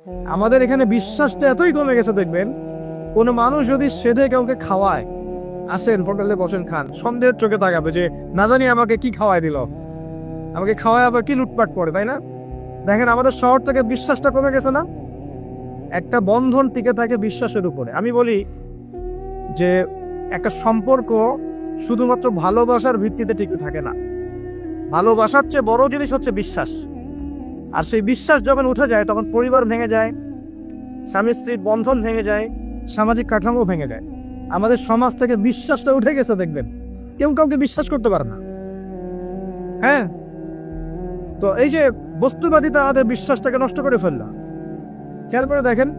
আমাদের এখানে বিশ্বাসটা এতই কমে গেছে, দেখবেন কোনো মানুষ যদি সেধে কাউকে খাওয়ায়, আসেন হোটেলে বসেন খান, সন্দেহের চোখে তাকাবে যে না জানি আমাকে কি খাওয়াই দিল, আমাকে খাওয়ায় আবার কি লুটপাট করে, তাই না? দেখেন আমাদের শহর থেকে বিশ্বাসটা কমে গেছে না? একটা বন্ধন টিকে থাকে বিশ্বাসের উপরে। আমি বলি যে একটা সম্পর্ক শুধুমাত্র ভালোবাসার ভিত্তিতে টিকে থাকে না, ভালোবাসার চেয়ে বড় জিনিস হচ্ছে বিশ্বাস। আর সেই বিশ্বাস যখন উঠে যায় তখন পরিবার ভেঙে যায়, স্বামী স্ত্রীর বন্ধন ভেঙে যায়, সামাজিক কাঠামো ভেঙে যায়। আমাদের সমাজ থেকে বিশ্বাসটা উঠে গেছে, দেখবেন কেউ কাউকে বিশ্বাস করতে পারে না। হ্যাঁ, তো এই যে বস্তুবাদিতা আমাদের বিশ্বাসটাকে নষ্ট করে ফেললো। খেয়াল করে দেখেন,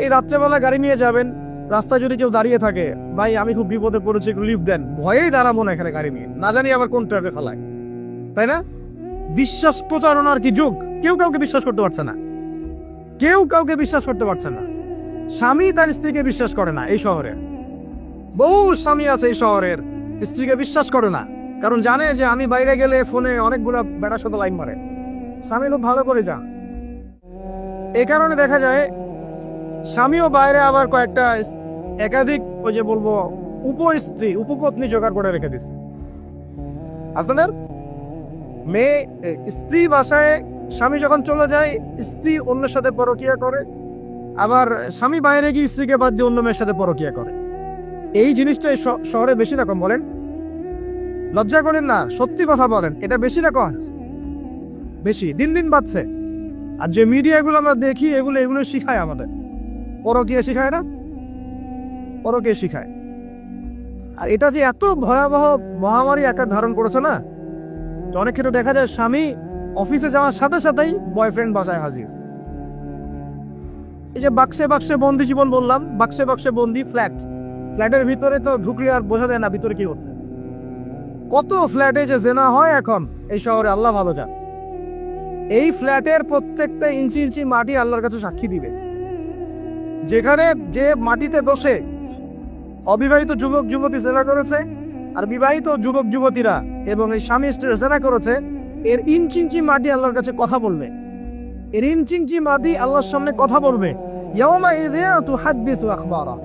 এই রাত্রেবেলা গাড়ি নিয়ে যাবেন, রাস্তায় যদি কেউ দাঁড়িয়ে থাকে, ভাই আমি খুব বিপদে পড়েছি একটু লিফট দেন, ভয়েই দাঁড়াবো না এখানে গাড়ি নিয়ে, না জানি আবার কোন ট্রাকে ফেলায়, তাই না? বিশ্বাস প্রতারণার কি যুগ, কেউ কাউকে বিশ্বাস করতে পারছে না, কেউ কাউকে বিশ্বাস করতে পারছে না। স্বামী তার স্ত্রীকে বিশ্বাস করে না। এই শহরে বহু স্বামী আছে এই শহরের, স্ত্রীকে বিশ্বাস করে না, কারণ জানে যে আমি বাইরে গেলে ফোনে অনেকগুলো বেটার সাথে লাইন মারে, স্বামী খুব ভালো করে যা। এ কারণে দেখা যায় স্বামীও বাইরে আবার কয়েকটা একাধিক ওই যে বলবো উপস্ত্রী উপপত্নী জোগাড় করে রেখে দিচ্ছে। আসলে মেয়ে স্ত্রী বাসায়, স্বামী যখন চলে যায় স্ত্রী অন্যের সাথে পরকিয়া করে, আবার স্বামী বাইরে গিয়ে স্ত্রীকে বাদ দিয়ে অন্য মেয়ের সাথে পরকিয়া করে। এই জিনিসটা শহরে বেশি না কম বলেন? লজ্জা করেন না, সত্যি কথা বলেন, এটা বেশি না কম? বেশি, দিন দিন বাড়ছে। আর যে মিডিয়াগুলো আমরা দেখি এগুলো শিখায় আমাদের, পরকিয়া শিখায় না, পরকিয়া শিখায়। আর এটা যে এত ভয়াবহ মহামারী আকার ধারণ করেছে না, অনেক ক্ষেত্রে দেখা যায় স্বামী অফিসে যাওয়ার সাথে সাথেই বয়ফ্রেন্ড বাসায় হাজির। এই যে বাক্সে বাক্সে বন্দি জীবন বললাম, বাক্সে বাক্সে বন্দি ফ্ল্যাটের ভিতরে তো ঢুকলে আর বোঝা যায় না ভিতরে কি হচ্ছে। কত ফ্ল্যাটে যে জেনা হয় এখন এই শহরে, আল্লাহ ভালো জান। এই ফ্ল্যাটের প্রত্যেকটা ইঞ্চি ইঞ্চি মাটি আল্লাহর কাছে সাক্ষী দিবে। যেখানে যে মাটিতে বসে অবিবাহিত যুবক যুবতী জেনা করেছে আর বিবাহিত যুবক যুবতীরা এবং এই স্বামী স্ত্রী জেনা করেছে, এর ইঞ্চি ইঞ্চি মাটি আল্লাহর কাছে কথা বলবে, এর ইঞ্চি ইঞ্চি মাটি আল্লাহর সামনে কথা বলবে। ইয়াউমাইযিন তুহাদ্দিসু আখবারাহা,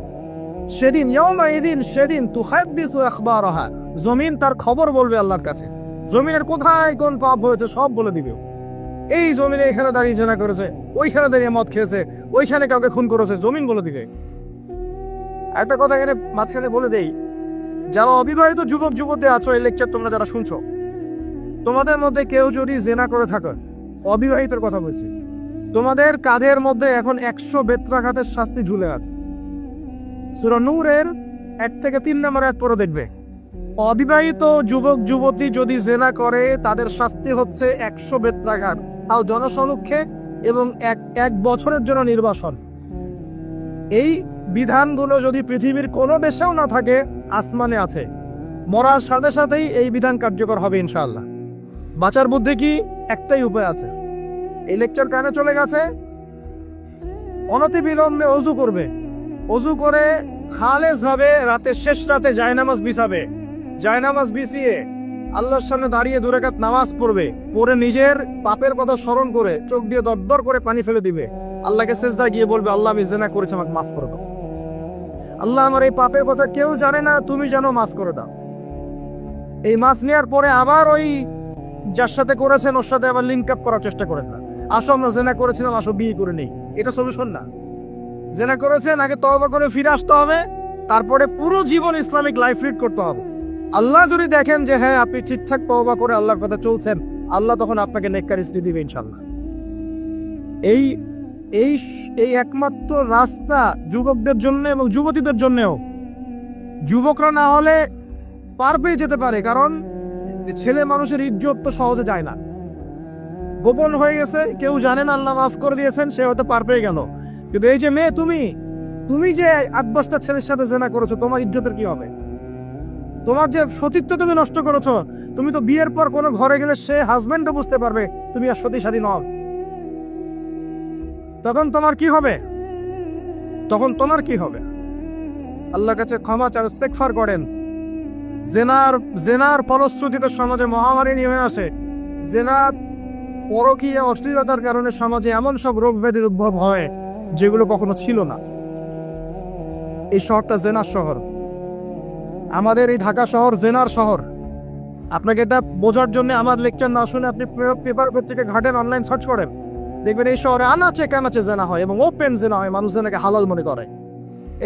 সেদিন তুহাদ্দিসু আখবারাহা, জমিন তার খবর বলবে আল্লাহর কাছে। জমিনের কোথায় কোন পাপ হয়েছে সব বলে দিবে। এই জমিনে এখানে দাঁড়িয়ে জেনা করেছে, ওইখানে দাঁড়িয়ে মদ খেয়েছে, ওইখানে কাউকে খুন করেছে, জমিন বলে দিবে। একটা কথা এখানে মাঝখানে বলে দেই, যারা অবিবাহিত যুবক যুবতী আছো, এই লেকচার তোমরা যারা শুনছো, তোমাদের মধ্যে কেউ যদি জেনা করে থাকো, অবিবাহিতের কথা বলছি, তোমাদের কাঁধের মধ্যে এখন 100 বেত্রাঘাতের শাস্তি ঝুলে আছে। সূরা নূরের 1 থেকে 3 নম্বর আয়াত পড়ে দেখবে, অবিবাহিত যুবক যুবতী যদি জেনা করে তাদের শাস্তি হচ্ছে 100 বেত্রাঘাত, তাও জনসমক্ষে, এবং এক বছরের জন্য নির্বাসন। এই বিধানগুলো যদি পৃথিবীর কোনো দেশেও না থাকে, আসমানে আছে। মরার সাথে সাথেই এই বিধান কার্যকর হবে ইনশাআল্লাহ। বাঁচার বুদ্ধি কি? একটাই উপায় আছে। এই লেকচার কানে চলে গেছে, অনতি বিলম্বে অজু করবে, অজু করে খালেস ভাবে রাতের শেষ রাতে জায়নামাজ বিছাবে, জায়নামাজ বিছিয়ে আল্লাহর সামনে দাঁড়িয়ে 2 রাকাত নামাজ পড়বে, পড়ে নিজের পাপের কথা স্মরণ করে চোখ দিয়ে দরদর করে পানি ফেলে দিবে, আল্লাহকে সিজদা গিয়ে বলবে, আল্লাহ আমি জিনা করেছি, আমাকে মাফ করে দাও। আল্লাহ আমার এই পাপের কথা কেউ জানে না, তুমি জানো, মাফ করে দাও। এই মাফ নেওয়ার পরে আবার ওই যার সাথে করেছেন ওর সাথে আবার লিঙ্ক আপ করার চেষ্টা করেন না। আসো আমরা জেনা করেছিলাম, আসো বিয়ে করে নেই, এটা সলিউশন না। জেনা করেছেন, আগে তওবা করে ফিরে আসতে হবে, তারপরে পুরো জীবন ইসলামিক লাইফ লিড করতে হবে। আল্লাহ যদি দেখেন যে হ্যাঁ আপনি ঠিকঠাক তওবা করে আল্লাহর কথা চলছেন, আল্লাহ তখন আপনাকে নেককার স্ত্রী দিবে ইনশাআল্লাহ। এই এই এই একমাত্র রাস্তা যুবকদের জন্য এবং যুবতীদের জন্যও। যুবকরা না হলে পার পেয়ে যেতে পারে, কারণ ছেলে মানুষের ইজ্জত তো সহজে যায় না, গোপন হয়ে গেছে, কেউ জানে না, আল্লাহ মাফ করে দিয়েছেন, সে হয়তো পার পেয়ে গেল। কিন্তু এই যে মেয়ে, তুমি যে 8-10টা ছেলের সাথে জেনা করেছো, তোমার ইজ্জতের কি হবে? তোমার যে সতীত্ব তুমি নষ্ট করেছো, তুমি তো বিয়ের পর কোনো ঘরে গেলে সে হাজবেন্ডও বুঝতে পারবে তুমি আর সতী সাথী নও। তখন তোমার কি হবে? আল্লাহর কাছে ক্ষমা চান, ইস্তেগফার করেন। জেনার ফলশ্রুতিতে সমাজে মহামারী নেমে আসে। জেনা পরকীয়া অশ্লীলতার কারণে সমাজে এমন সব রোগ ব্যাধির উদ্ভব হয় যেগুলো কখনো ছিল না। এই শহরটা জেনার শহর, আমাদের এই ঢাকা শহর জেনার শহর। আপনাকে এটা বোঝার জন্য আমার লেকচার না শুনে আপনি পেপার পত্রিকা ঘাটেন, অনলাইন সার্চ করেন, দেখবেন এই শহরে আনাচে কানাচে জেনা হয় এবং ওপেন জেনা হয়, মানুষ জেনাকে হালাল মনে করে।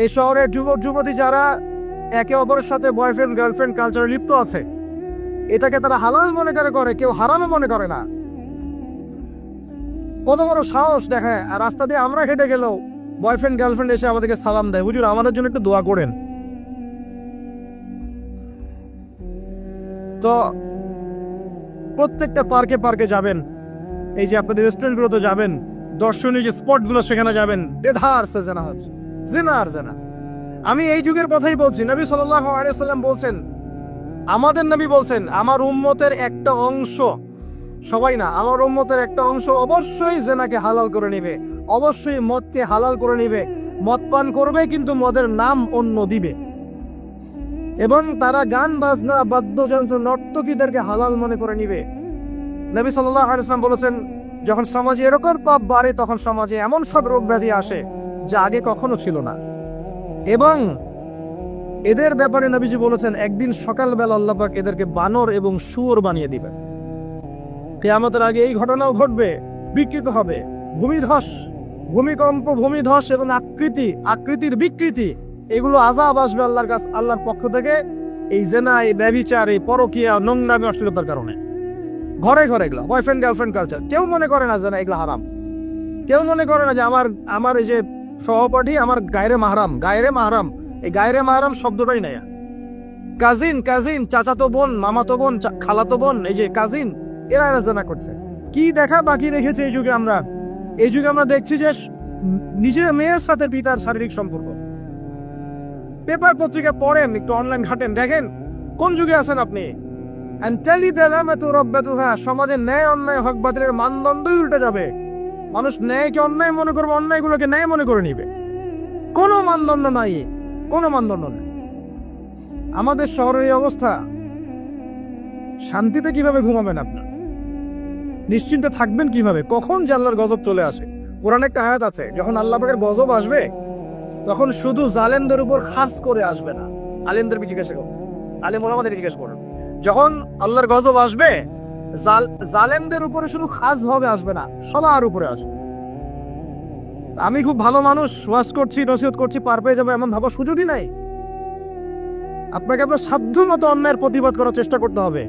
এই শহরের যুবক যুবতী যারা একে অপরের সাথে বয়ফ্রেন্ড গার্লফ্রেন্ড কালচারে লিপ্ত আছে, এটাকে তারা হালাল মনে করে, কেউ হারামে মনে করে না। কত বড় সাহস দেখায়। আর রাস্তা দিয়ে আমরা হেঁটে গেলেও বয়ফ্রেন্ড গার্লফ্রেন্ড এসে আমাদেরকে সালাম দেয়, হুজুর আমাদের জন্য একটু দোয়া করেন। তো প্রত্যেকটা পার্কে পার্কে যাবেন, এই যে আপনাদের রেস্টুরেন্টগুলোতে যাবেন, দর্শনীয় যে স্পটগুলো সেখানে যাবেন, দেধার সে জানা হচ্ছে জেনা আর জেনা। আমি এই যুগের কথাই বলছি। নবী সাল্লাল্লাহু আলাইহি ওয়াসাল্লাম বলছেন, আমাদের নবী বলছেন, আমার উম্মতের একটা অংশ, সবাই না, আমার উম্মতের একটা অংশ অবশ্যই জেনাকে হালাল করে নিবে, অবশ্যই মদকে হালাল করে নিবে, মদ পান করবে কিন্তু মদের নাম অন্য দিবে, এবং তারা গান বাজনা বাদ্যযন্ত্র নর্তকীদেরকে হালাল মনে করে নিবে। নবী সাল্লাল্লাহু আলাইহি ওয়াসাল্লাম বলেছেন, যখন সমাজে এরকম পাপ বাড়ে তখন সমাজে এমন সব রোগ ব্যাধি আসে যা আগে কখনো ছিল না। এবং এদের ব্যাপারে নবীজি বলেছেন, একদিন সকালবেলা আল্লাহ পাক এদেরকে বানর এবং শুয়োর বানিয়ে দিবেন। কিয়ামতের আগে এই ঘটনাও ঘটবে, বিকৃত হবে, ভূমিধস, ভূমিকম্প, ভূমিধস এবং আকৃতির বিকৃতি, এগুলো আযাব আসবে আল্লাহর পক্ষ থেকে, এই জেনা, এই ব্যভিচার, এই পরকীয়া, নোংরামি, অশ্লীলতার কারণে। ঘরে ঘরে এগুলো বয়ফ্রেন্ড গার্লফ্রেন্ড কালচার। কেউ মনে করে না জেনা এগুলো হারাম, কেউ মনে করে না যে আমার এই যে সহপাঠী আমার গায়রে মাহরাম, এই গায়রে মাহরাম শব্দটাই নাই। কাজিন, চাচাতো বোন, মামাতো বোন, খালাতো বোন, এই যে কাজিন, এরা জেনা করছে। কি দেখা বাকি রেখেছে এই যুগে আমরা? এই যুগে আমরা দেখছি যে নিজের মেয়ের সাথে পিতার শারীরিক সম্পর্ক। পেপার পত্রিকা পড়েন, একটু অনলাইন ঘাটেন, দেখেন কোন যুগে আছেন আপনি। সমাজে ন্যায় অন্যায় হক বাতিলের মানদণ্ডই উল্টে যাবে। মানুষ ন্যায়কে অন্যায় মনে করবে, অন্যায়গুলোকে ন্যায় মনে করে নিবে। কোনো মানদণ্ড নাই, কোনো মানদণ্ড নেই। আমাদের শহরের এই অবস্থা, শান্তিতে কিভাবে ঘুমাবেন আপনার? নিশ্চিন্তে থাকবেন কিভাবে? কখন যে আল্লাহর গজব চলে আসে। কোরআনে একটা আয়াত আছে, যখন আল্লাহ পাকের গজব আসবে তখন শুধু জালেমদের উপর খাস করে আসবে না। আলেমদের জিজ্ঞাসা করুন, আলেম ওলামাদের জিজ্ঞাসা করুন, যখন আল্লাহর গজব আসবে জালেমদের উপরে শুধু খাস হবে, আসবে না, সবার উপরে আসবে। আমি খুব ভালো মানুষ, ওয়াজ করছি, নসিহত করছি, পার পেয়ে যাবো এমন ভাবার সুযোগই নাই। আপনাকে আপনার সাধ্য মতো অন্যায়ের প্রতিবাদ করার চেষ্টা করতে হবে।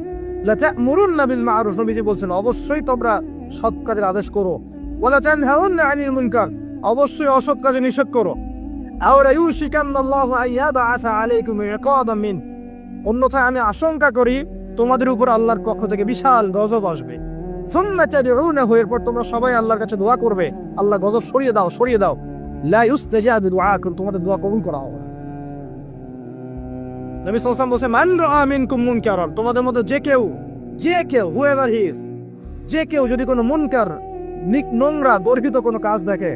লাতা'মুরুন্না বিল মা'রুফ, নবীজি বলছেন, অবশ্যই তোমরা সৎ কাজের আদেশ করো। ওয়ালা তানহাউন্না আনিল মুনকার, অবশ্যই অসৎ কাজে নিষেধ করো। আওলা ইউশিকান্নাল্লাহু আইয়াবআসা আলাইকুম ইকাদাম মিন, অন্যথায় আমি আশঙ্কা করি তোমাদের উপর আল্লাহর পক্ষ থেকে বিশাল গজব আসবে। সুম্মা তাদউনাহু, এরপর তোমরা সবাই আল্লাহর কাছে দোয়া করবে, আল্লাহ গজব সরিয়ে দাও। লা ইউস্তাজাবু দুআকুম, তোমাদের দোয়া কবুল করা হবে না। নবী সাল্লাল্লাহু আলাইহি ওয়াসাল্লাম বলেন, মান রাআ মিনকুম মুনকারান, তোমাদের মধ্যে যে কেউ হুয়েভার হি ইজ, যে কেউ যদি কোনো মুনকার, নোংরা, গর্হিত কোনো কাজ দেখে,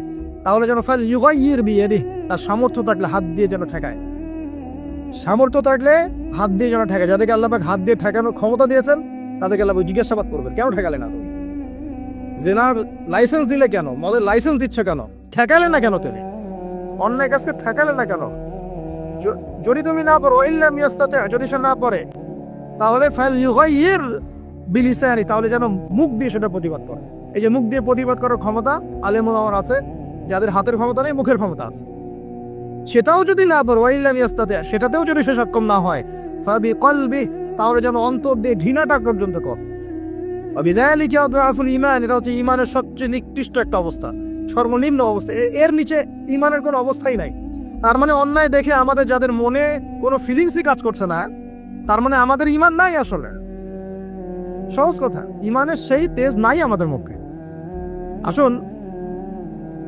তাহলে যেন ফাল ইউগাইয়ির বিয়াদিহি, তার সামর্থ্য থাকলে হাত দিয়ে যেন ঠেকায়। সামর্থ্য থাকলে হাত দিয়ে যেন ঠেকায়। যাদেরকে আল্লাহ পাক হাত দিয়ে ঠেকানোর ক্ষমতা দিয়েছেন তাদেরকে আল্লাহ জিজ্ঞাসাবাদ করবেন, কেন ঠেকালে না তুমি? জেনার লাইসেন্স দিলে কেন? মদের লাইসেন্স দিচ্ছ কেন? ঠেকালে না কেন? তুমি অন্যায় কাজকে ঠেকালে না কেন? যদি তুমি না করো, ইল্লাম ইয়াস্তাতি, যদি সে না করে, তাহলে ফাল ইউগাইয়ির বিলিসানি, তাহলে যেন মুখ দিয়ে সেটা প্রতিবাদ করে। এই যে মুখ দিয়ে প্রতিবাদ করার ক্ষমতা আলেম ওলামার আছে, যাদের হাতের ক্ষমতা নেই, মুখের ক্ষমতা আছে। সেটাও যদি না পারো, ইল্লাম ইয়াস্তাতি, সেটাতেও যদি সে সক্ষম না হয়, ফাবিকলবি, তাহলে যেন অন্তর দিয়ে ঘৃণাটা পর্যন্ত কর। বিযালিকা আদআফুল ঈমান, এটা হচ্ছে ঈমানের সবচেয়ে নিকৃষ্ট একটা অবস্থা, সর্বনিম্ন অবস্থা। এর নিচে ঈমানের কোনো অবস্থাই নাই। তার মানে অন্যায় দেখে আমাদের যাদের মনে কোনো ফিলিংসই কাজ করছে না, তার মানে আমাদের ঈমান নাই। আসলে সহজ কথা, ঈমানের সেই তেজ নাই আমাদের মধ্যে। আসুন,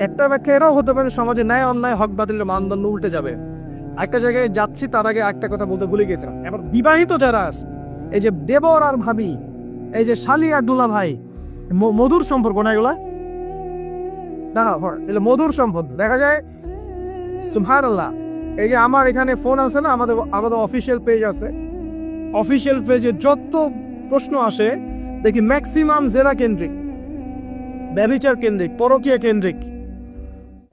একটা ব্যাখ্যা এটাও হতে পারে, সমাজে ন্যায় অন্যায় হক বাতিলের মানদণ্ড উল্টে যাবে। একটা জায়গায় যাচ্ছি, তার আগে একটা কথা বলতে ভুলে গেছিলাম। এবার বিবাহিত যারা আছে, এই যে দেবর আর ভাবি, এই যে শালি আর দুলা ভাই, মধুর সম্পর্ক না এগুলা? না, মধুর সম্পর্ক দেখা যায়। সুবহানাল্লাহ, এই যে আমার এখানে ফোন আছে না, আমাদের অফিসিয়াল পেজ আছে, অফিসিয়াল পেজে যত প্রশ্ন আসে দেখি ম্যাক্সিমাম জেনা কেন্দ্রিক। ব্যভিচার কেন্দ্রিক, পরকীয়া কেন্দ্রিক।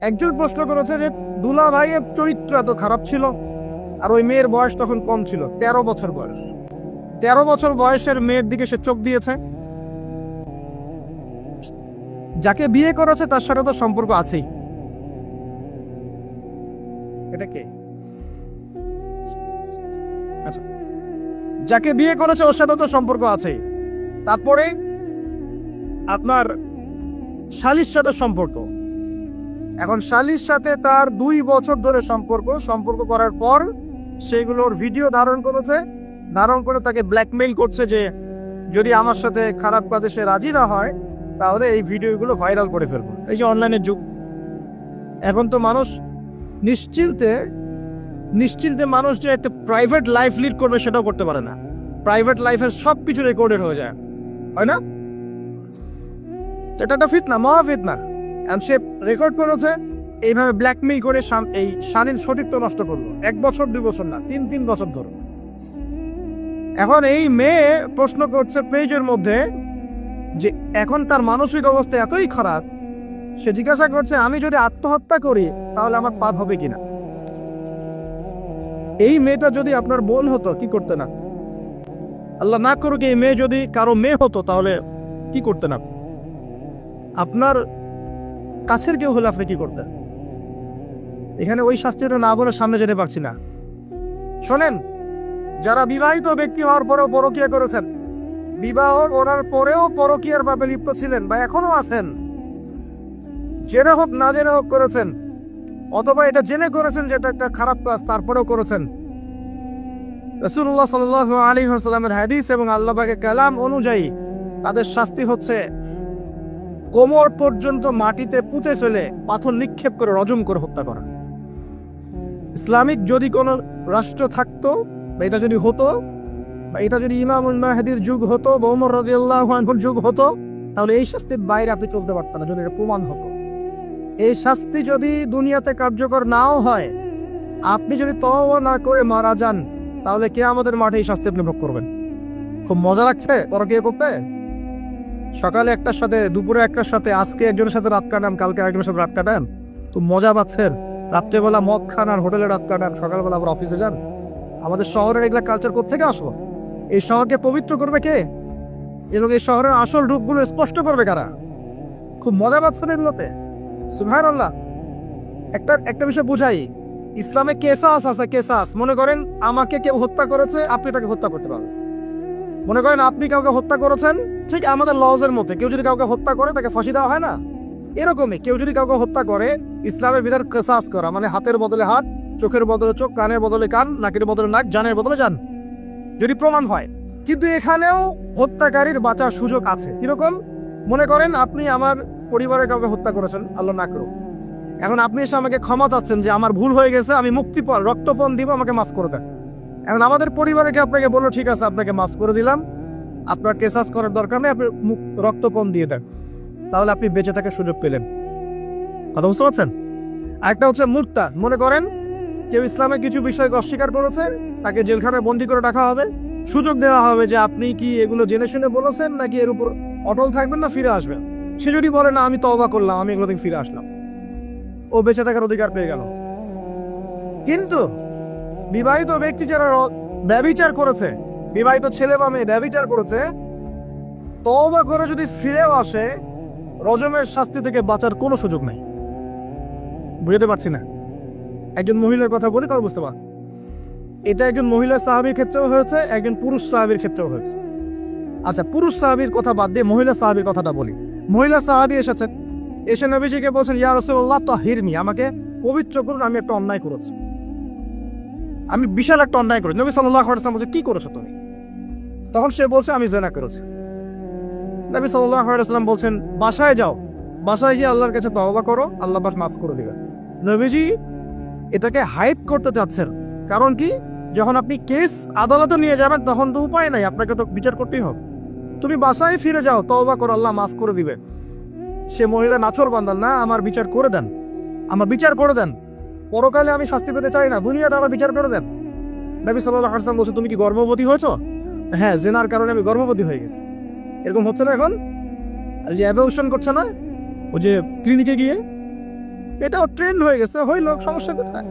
একজন প্রশ্ন করেছে যে দুলা ভাইয়ের চরিত্র এত খারাপ ছিল, আর ওই মেয়ের বয়স তখন কম ছিল, 13 বছর বয়স। 13 বছর বয়সের মেয়ের দিকে সে চোখ দিয়েছে। যাকে বিয়ে করেছে তার সাথে তো সম্পর্ক আছেই। এটা কে? আচ্ছা, যাকে বিয়ে করেছে ওর সাথে তো সম্পর্ক আছেই। তারপরে আপনার শালির সাথে সম্পর্ক। এখন শালির সাথে তার 2 বছর ধরে সম্পর্ক করার পর সেগুলোর ভিডিও ধারণ করেছে, ধারণ করে তাকে ব্ল্যাকমেইল করছে যে যদি আমার সাথে খারাপ কাজে সে রাজি না হয় তাহলে এই ভিডিওগুলো ভাইরাল করে ফেলবো। এই যে অনলাইনের যুগ, এখন তো মানুষ নিশ্চিন্তে মানুষ যে একটা প্রাইভেট লাইফ লিড করবে সেটাও করতে পারে না। প্রাইভেট লাইফের সব কিছু রেকর্ডেড হয়ে যায়, হয় না? এটা একটা ফিতনা, মহা ফিতনা। সে রেকর্ড করেছে, এইভাবে ব্ল্যাকমেইল করে এই শালীর সতীত্ব নষ্ট করলো। 1 বছর 2 বছর না, 3 বছর ধরে। এখন এই মেয়ে প্রশ্ন করছে পেজের মধ্যে যে এখন তার মানসিক অবস্থা এতই খারাপ, সে জিজ্ঞাসা করছে আমি যদি আত্মহত্যা করি তাহলে আমার পাপ হবে কিনা। এই মেয়েটা যদি আপনার বোন হতো কি করতে না? আল্লাহ না করুক এই মেয়ে যদি কারো মেয়ে হতো তাহলে কি করতে না? আপনার কাছের কেউ হলে আপনি কি করতেন? এখানে ওই শাস্তিটা না বলে সামনে যেতে পারছি না। শোনেন, যারা বিবাহিত ব্যক্তি হওয়ার পরেও পরকীয়া করেছেন, বিবাহ করার পরেও পরকীয়ার পাপে লিপ্ত ছিলেন বা এখনো আছেন, জেনে হোক না জেনে হোক করেছেন, অথবা এটা জেনে করেছেন যে এটা একটা খারাপ কাজ তারপরেও করেছেন, রাসূলুল্লাহ সাল্লাল্লাহু আলাইহি ওয়াসাল্লামের হাদিস এবং আল্লাহ পাকের কালাম অনুযায়ী তাদের শাস্তি হচ্ছে কোমর পর্যন্ত মাটিতে পুঁতে ফেলে পাথর নিক্ষেপ করে রজম করে হত্যা করা। ইসলামিক যদি কোনো রাষ্ট্র থাকতো বা এটা যদি হতো, বা এটা যদি ইমামুল মাহদির যুগ হতো বা ওমর রাদিয়াল্লাহু আনহুর যুগ হতো, তাহলে এই শাস্তির বাইরে আপনি চলতে পারতেন না, যদি এটা প্রমাণ হতো। এই শাস্তি যদি দুনিয়াতে কার্যকর নাও হয়, আপনি যদি তওবা না করে মারা যান, তাহলে কিয়ামতের মাঠে এই শাস্তি আপনি ভোগ করবেন। খুব মজা লাগছে পরকীয়া করতে। সকালে একটার সাথে, দুপুরে একটার সাথে, আজকে একজনের সাথে রাত কাটান, কালকে আরেকজনের সাথে রাত কাটান, তো মজা পাচ্ছেন। রাত্রেবেলা মদ খান আর হোটেলে রাত কাটান, সকালবেলা আবার অফিসে যান। আমাদের শহরের এগুলা কালচার কোত্থেকে আসলো? এই শহরকে পবিত্র করবে কে? এবং এই শহরের আসল রূপগুলো স্পষ্ট করবে কারা? খুব মজা পাচ্ছেন এগুলোতে। সুবহানাল্লাহ। একটা বিষয় বুঝাই, ইসলামে কেসাস আছে, কেসাস। মনে করেন আমাকে কেউ হত্যা করেছে, আপনি তাকে হত্যা করতে পারবেন। মনে করেন আপনি কাউকে হত্যা করেছেন, ঠিক আমাদের লজের মধ্যে কেউ যদি কাউকে হত্যা করে তাকে ফাঁসি দেওয়া হয় না, এরকমই কেউ যদি কাউকে হত্যা করে, ইসলামের বিধান কেসাস করা, মানে হাতের বদলে হাত, চোখের বদলে চোখ, কানের বদলে কান, নাকের বদলে নাক, জানের বদলে জান, যদি প্রমাণ হয়। কিন্তু এখানেও হত্যাকারীর বাঁচার সুযোগ আছে। কিরকম? মনে করেন আপনি আমার পরিবারের কাউকে হত্যা করেছেন, আল্লাহ না করুক। এখন আপনি এসে আমাকে ক্ষমা চাচ্ছেন যে আমার ভুল হয়ে গেছে, আমি মুক্তিপণ রক্তপণ দিব, আমাকে মাফ করে দেন। এখন আমাদের পরিবারকে আপনাকে বললো ঠিক আছে আপনাকে মাফ করে দিলাম, আপনার কেসাস করার দরকার নেই, আপনি রক্তপণ দিয়ে দেন, তাহলে আপনি বেঁচে থাকার সুযোগ পেলেন। কথা বুঝতে পারছেন? আরেকটা হচ্ছে মুর্তাদ। মনে করেন কেউ ইসলামের কিছু বিষয়কে অস্বীকার করেছে, তাকে জেলখানায় বন্দী করে রাখা হবে, সুযোগ দেওয়া হবে যে আপনি কি এগুলো জেনে শুনে বলেছেন নাকি এর উপর অটল থাকবেন না ফিরে আসবেন। সে যদি বলে না আমি তওবা করলাম, আমি এগুলো থেকে ফিরে আসলাম, ও বেঁচে থাকার অধিকার পেয়ে গেল। কিন্তু বিবাহিত ব্যক্তি যারা ব্যভিচার করেছে, বিবাহিত ছেলে বা মেয়ে ব্যভিচার করেছে, তওবা করে যদি ফিরেও আসে, রজমের শাস্তি থেকে বাঁচার কোনো সুযোগ নাই। বুঝতে পারছি না। একজন মহিলার কথা বলি তাহলে বুঝতে পার। এটা একজন মহিলা সাহাবীর ক্ষেত্রেও হয়েছে, একজন পুরুষ সাহাবীর ক্ষেত্রেও হয়েছে। আচ্ছা, পুরুষ সাহাবীর কথা বাদ দিয়ে মহিলা সাহাবীর কথাটা বলি। মহিলা সাহাবী এসেছেন, এসে নবীজিকে বলছেন ইয়া রাসূলুল্লাহ তাহিরনি, আমাকে পবিত্র করুন, আমি একটা অন্যায় করেছি, আমি বিশাল একটা অন্যায় করেছি। নবী সাল্লাল্লাহু আলাইহি ওয়াসাল্লাম বলছে কি করেছো তুমি? তখন সে বলছে আমি জিনা করেছি। নবী সাল্লাল্লাহু আলাইহি ওয়াসাল্লাম বলছেন বাসায় যাও, বাসায় গিয়ে আল্লাহর কাছে তওবা করো, আল্লাহ পাক মাফ করে দিবেন। নবীজি এটাকে হাইপ করতে চাচ্ছেন, কারণ কি, যখন আপনি কেস আদালতে নিয়ে যাবেন তখন তো উপায় নাই, আপনাকে তো বিচার করতেই হবে। তুমি বাসায় ফিরে যাও, তওবা করো, আল্লাহ মাফ করে দিবে। সে মহিলা নাছোড়বান্দা, না আমার বিচার করে দেন, আমার বিচার করে দেন, পরকালে আমি শাস্তি পেতে চাই না, দুনিয়াতে আমার বিচার করে দেন। নবী সাল্লাল্লাহু আলাইহি ওয়াসাল্লাম বলছে তুমি কি গর্ভবতী হয়েছো? হ্যাঁ, জিনার কারণে আমি গর্ভবতী হয়ে গেছি। এরকম হচ্ছে না এখন? আর যে অ্যাবর্শন করছে না, ও যে ক্লিনিকে গিয়ে, এটাও ট্রেন্ড হয়ে গেছে, হইল, সমস্যা কোথায়?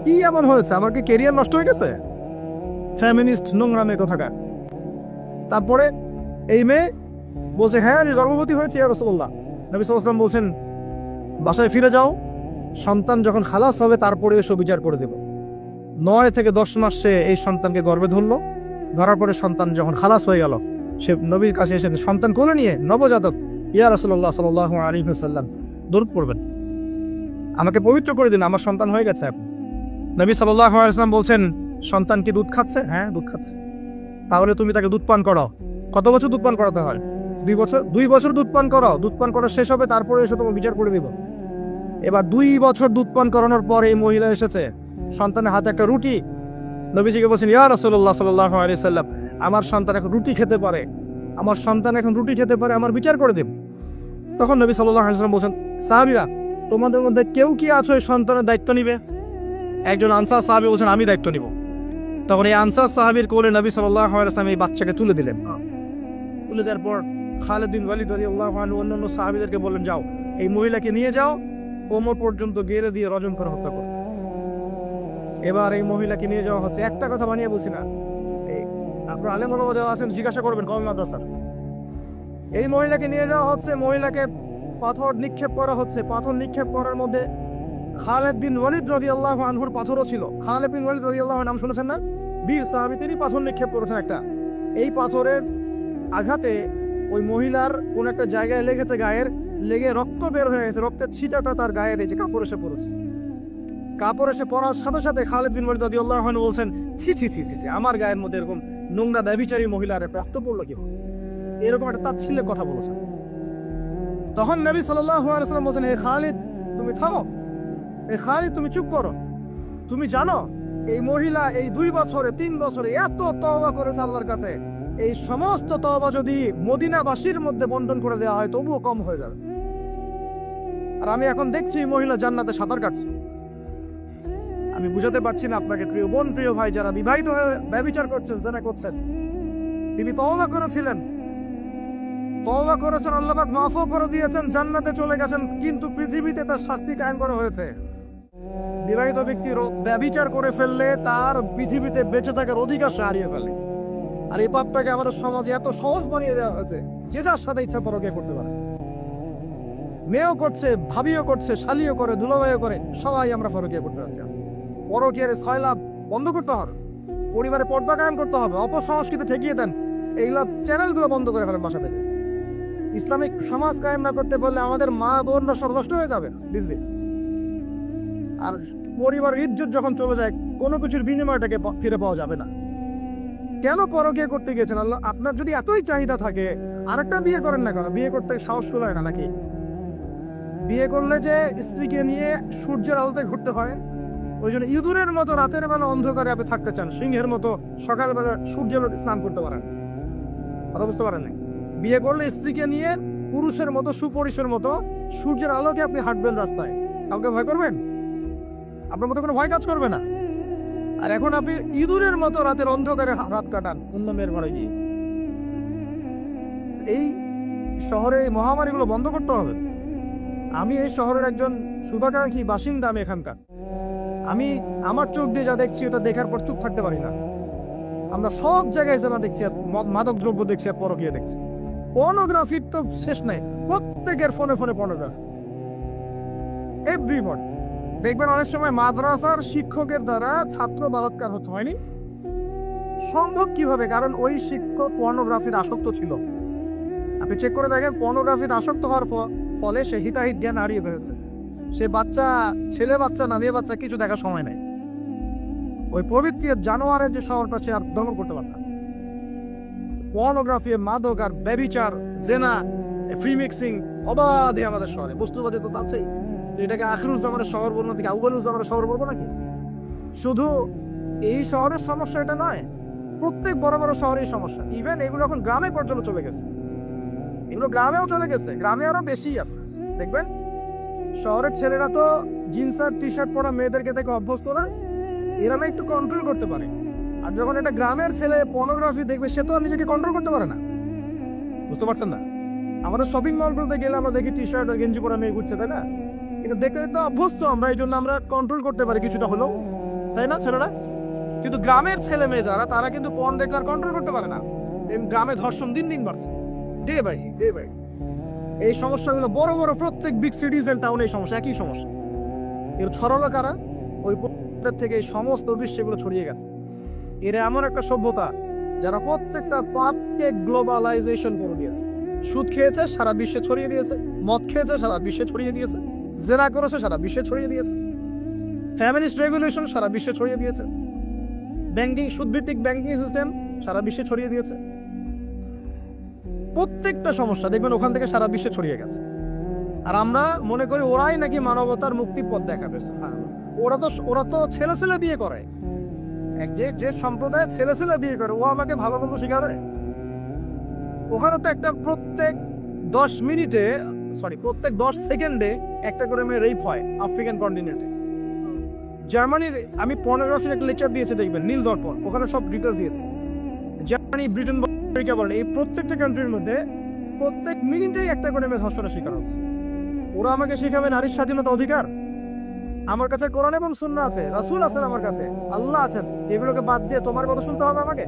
কি এমন হয়েছে? আমার কি কেরিয়ার নষ্ট হয়ে গেছে? ফ্যামিনিস্ট নোংরামে কোথাকার। তারপরে এই মেয়ে বলছে, হ্যাঁ আমি গর্ভবতী হয়েছি ইয়া রাসূলুল্লাহ। নবী সাল্লাল্লাহু আলাইহি ওয়াসাল্লাম বলছেন, বাসায় ফিরে যাও, সন্তান যখন খালাস হবে তারপরে এসে বিচার করে দেব। 9 থেকে 10 মাস সে এই সন্তানকে গর্ভে ধরলো। ধরার পরে সন্তান যখন খালাস হয়ে গেল, সে নবীর কাছে এসে সন্তান কোলে নিয়ে, নবজাতক, ইয়া রাসূলুল্লাহ সাল্লাল্লাহু আলাইহি ওয়াসাল্লাম দরুদ পড়বেন, আমাকে পবিত্র করে দিন, আমার সন্তান হয়ে গেছে এখন। নবী সাল্লাল্লাহু আলাইহি ওয়াসাল্লাম বলছেন, সন্তান কি দুধ খাচ্ছে? হ্যাঁ দুধ খাচ্ছে। তাহলে তুমি তাকে দুধ পান করাও। কত বছর দুধ পান করাতে হয়? 2 বছর। 2 বছর দুধ পান করাও, দুধ পান করা শেষ হবে তারপরে এসে তোমার বিচার করে দিব। এবার 2 বছর দুধ পান করানোর পর এই মহিলা এসেছে, সন্তানের হাতে একটা রুটি। নবীজিকে বলছেন, ইয়া রাসূলুল্লাহ সাল্লাল্লাহু আলাইহি সাল্লাম, আমার সন্তান এখন রুটি খেতে পারে, আমার সন্তান এখন রুটি খেতে পারে, আমার বিচার করে দেব। তখন নবী সাল্লাল্লাহু আলাইহি সাল্লাম বলছেন, সাহাবীরা, তোমাদের মধ্যে কেউ কি আছো এই সন্তানের দায়িত্ব নিবে? একজন আনসার সাহাবী বলছেন, আমি দায়িত্ব নিব। তখন এই আনসার সাহাবীর কোলে নবী সাল্লাল্লাহু আলাইহি সাল্লাম এই বাচ্চাকে তুলে দিলেন। তুলে দেওয়ার পর খালিদ বিন ওয়ালিদ রাদিয়াল্লাহু আনহু অন্যান্য সাহাবীদেরকে বললেন, যাও এই মহিলাকে নিয়ে যাও, কোমর পর্যন্ত গেড়ে দিয়ে রজম করে হত্যা করো। এবার এই মহিলাকে নিয়ে যাওয়া হচ্ছে, একটা কথা বানিয়ে বলছি না, এই আপনার আলেম ওলামা যারা আছেন জিজ্ঞাসা করবেন কওমি মাদ্রাসার। এই মহিলাকে নিয়ে যাওয়া হচ্ছে, মহিলাকে পাথর নিক্ষেপ করা হচ্ছে। পাথর নিক্ষেপ করার মধ্যে খালিদ বিন ওয়ালিদ রাদিয়াল্লাহু আনহুর পাথরও ছিল। খালিদ বিন ওয়ালিদ রাদিয়াল্লাহু আনহু নাম শুনেছেন না? বীর সাহাবী, তিনি পাথর নিক্ষেপ করেছেন একটা। এই পাথরের আঘাতে ওই মহিলার কোন একটা জায়গায় লেগেছে, গায়ের লেগে রক্ত বের হয়ে গেছে, রক্তের ছিটাটা তার গায়ের এই যে কাপড় এসে পড়েছে। কাপড় এসে পড়ার সাথে সাথে খালিদ বিন ওয়ালিদ রাদিয়াল্লাহু আনহু বলছেন, ছি ছি ছি ছি ছি, আমার গায়ের মধ্যে এরকম নোংরা ব্যভিচারী মহিলার রক্ত পড়লো কি? এরকম একটা তাচ্ছিল্যের কথা বলেছেন। তখন নবী সাল্লাল্লাহু আলাইহি ওয়াসাল্লাম বলছেন, হে খালিদ তুমি থামো, হে খালিদ তুমি চুপ করো। তুমি জানো এই মহিলা এই 2 বছরে 3 বছরে এত তওবা করেছে আল্লাহর কাছে, এই সমস্ত তওবা যদি মদিনাবাসীর মধ্যে বন্টন করে দেওয়া হয় তবুও কম হয়ে যাবে। আর আমি এখন দেখছি এই মহিলা জান্নাতে সাঁতার কাটছে। আমি বুঝাতে পারছি না আপনাকে প্রিয় বোন, প্রিয় ভাই, যারা বিবাহিত হয়ে ব্যভিচার করছেন, জেনা করছেন, তিনি তওবা করেছিলেন, তওবা করেছেন, আল্লাহ পাক মাফও করে দিয়েছেন, জান্নাতে চলে গেছেন, কিন্তু পৃথিবীতে তার শাস্তি কায়েম করা হয়েছে। বিবাহিত ব্যক্তি ব্যভিচার করে ফেললে তার পৃথিবীতে বেঁচে থাকার অধিকার সে হারিয়ে ফেলে। আর এই পাপটাকে আমাদের সমাজে এত সহজ বানিয়ে দেওয়া হয়েছে, যে যার সাথে ইচ্ছা পরকীয়া করতে পারে। মেয়েও করছে, ভাবিও করছে, শালিও করে, দুলাভাইও করে, সবাই আমরা পরকীয়া করতে যাচ্ছি। পরকীয়ার সয়লাভ বন্ধ করতে হবে, পরিবারে পর্দা কায়েম করতে হবে, অপসংস্কৃতি ঠেকিয়ে দেন, এইগুলা চ্যানেলগুলো বন্ধ করে ফেলেন বাসা থেকে। ইসলামিক সমাজ কায়েম না করতে পারলে আমাদের মা বোনরা সব নষ্ট হয়ে যাবে বুঝলি। আর পরিবারের ইজ্জত যখন চলে যায়, কোনো কিছুর বিনিময়টাকে ফিরে পাওয়া যাবে না। কেন পরকীয়া করতে গেছেন? আল্লাহ, আপনার যদি এতই চাহিদা থাকে আরেকটা বিয়ে করেন না কেন? বিয়ে করতে সাহস হয় না নাকি? বিয়ে করলে যে স্ত্রীকে নিয়ে সূর্যের আলোতে ঘুরতে হয়, ওই জন্য ইঁদুরের মতো রাতের বেলা অন্ধকারে আপনি থাকতে চান, সিংহের মতো সকালবেলা সূর্যের স্নান করতে পারেন, কথা বুঝতে পারেন না? বিয়ে করলে স্ত্রীকে নিয়ে পুরুষের মতো, সুপুরুষের মতো সূর্যের আলোকে আপনি হাঁটবেন রাস্তায়, কাউকে ভয় করবেন? আপনার মতো কোনো ভয় কাজ করবে না। আর এখন আপনি ইঁদুরের মতো রাতের অন্ধকারে রাত কাটান অন্য মেয়ের ঘরে গিয়ে। এই শহরে এই মহামারীগুলো বন্ধ করতে হবে। আমি এই শহরের একজন শুভাকাঙ্ক্ষী বাসিন্দা, আমি এখানকার, আমি আমার চোখ দিয়ে যা দেখছি ওটা দেখার পর চুপ থাকতে পারি না। আমরা সব জায়গায় যারা দেখছি, মাদক দ্রব্য দেখছি, আর পরকীয়া দেখছি। পর্নোগ্রাফির তো শেষ নাই, প্রত্যেকের ফোনে ফোনে পর্নোগ্রাফি, এভরিবডি। দেখবেন অনেক সময় মাদ্রাসার শিক্ষকের দ্বারা ছাত্র বলাৎকার হচ্ছে, হয়নি? সম্ভব কিভাবে? কারণ ওই শিক্ষক পর্নোগ্রাফির আসক্ত ছিল। আপনি চেক করে দেখেন, পর্নোগ্রাফির আসক্ত হওয়ার ফলে সে হিতাহিত জ্ঞান হারিয়ে ফেলেছে। সে বাচ্চা, ছেলে বাচ্চা না মেয়ে বাচ্চা, কিছু দেখার সময় নেই। ওই পবিত্র জানোয়ারের যে শহরটা সে আর দমন করতে পারছে। পর্নোগ্রাফি, মাদক আর ব্যভিচার, জেনা, ফ্রি মিক্সিং অবাধে আমাদের শহরে। বস্তুবাদী তো আছেই। এটাকে আখিরুজ্জামানের শহর বলবো নাকি আউয়ালুজ্জামানের শহর বলবো নাকি? শুধু এই শহরের সমস্যা এটা নয়, প্রত্যেক বড় বড় শহরের সমস্যা। ইভেন এগুলো এখন গ্রামে পর্যন্ত চলে গেছে, এগুলো গ্রামেও চলে গেছে, গ্রামে আরো বেশি আছে। দেখবেন শহরের ছেলেরা তো জিন্স আর টি শার্ট পরা মেয়েদেরকে দেখে অভ্যস্ত না, এরা না একটু কন্ট্রোল করতে পারে। আর যখন একটা গ্রামের ছেলে পর্নোগ্রাফি দেখবে, সে তো আর নিজেকে কন্ট্রোল করতে পারে না, বুঝতে পারছেন না? আমাদের শপিং মলগুলোতে গেলে আমরা দেখি টি শার্ট আর গেঞ্জি পরে মেয়ে ঘুরছে, তাই না? কিন্তু দেখতে দেখতে অভ্যস্ত আমরা, এই জন্য আমরা কন্ট্রোল করতে পারি কিছুটা হলেও, তাই না ছেলেরা? কিন্তু গ্রামের ছেলে মেয়ে যারা, তারা কিন্তু পর্ন দেখলে আর কন্ট্রোল করতে পারে না। গ্রামে ধর্ষণ দিন দিন বাড়ছে, ডে বাই ডে বাই। এই সমস্যাগুলো বড় বড় প্রত্যেক বিগ সিটিজ এন্ড টাউনে এই সমস্যা, একই সমস্যা। এর ছড়ালো কারা? ওই থেকে এই সমস্ত বিশ্বে এগুলো ছড়িয়ে গেছে। এরা এমন একটা সভ্যতা যারা প্রত্যেকটা পাপকে গ্লোবালাইজেশন করে দিয়েছে। সুদ খেয়েছে, সারা বিশ্বে ছড়িয়ে দিয়েছে। মদ খেয়েছে, সারা বিশ্বে ছড়িয়ে দিয়েছে। জেনা করেছে, সারা বিশ্বে ছড়িয়ে দিয়েছে। ফ্যামিলিস্ট রেগুলেশন সারা বিশ্বে ছড়িয়ে দিয়েছে। ব্যাংকিং, সুদভিত্তিক ব্যাংকিং সিস্টেম সারা বিশ্বে ছড়িয়ে দিয়েছে। প্রত্যেকটা সমস্যা দেখবেন ওখান থেকে সারা বিশ্বে ছড়িয়ে গেছে। আর আমরা মনে করি ওরাই নাকি মানবতার মুক্তির পথ দেখাবে। ওরা তো ছেলে ছেলে বিয়ে করে। যে সম্প্রদায় ছেলে ছেলে বিয়ে করে, ও আমাকে ভালো মন্দ শিখাবে? ওখানে তো একটা প্রত্যেক 10 মিনিটে, প্রত্যেক 10 সেকেন্ডে একটা করে মেয়ে রেপ হয় আফ্রিকান কন্টিনেন্টে। জার্মানির, আমি পর্নোগ্রাফির একটা লেকচার দিয়েছি দেখবেন, নীল দর্পণ, ওখানে সব ডিটেলস দিয়েছে। জার্মানি, ব্রিটেন, আমেরিকা বলেন, এই প্রত্যেকটা কান্ট্রির মধ্যে প্রত্যেক মিনিটেই একটা করে মেয়ে ধর্ষণের শিকার হচ্ছে। ওরা আমাকে শিখাবে নারীর স্বাধীনতা অধিকার? আমার কাছে কোরআন এবং সুন্নাহ আছে, রাসূল আছেন, আমার কাছে আল্লাহ আছেন। এগুলোকে বাদ দিয়ে তোমার কথা শুনতে হবে আমাকে?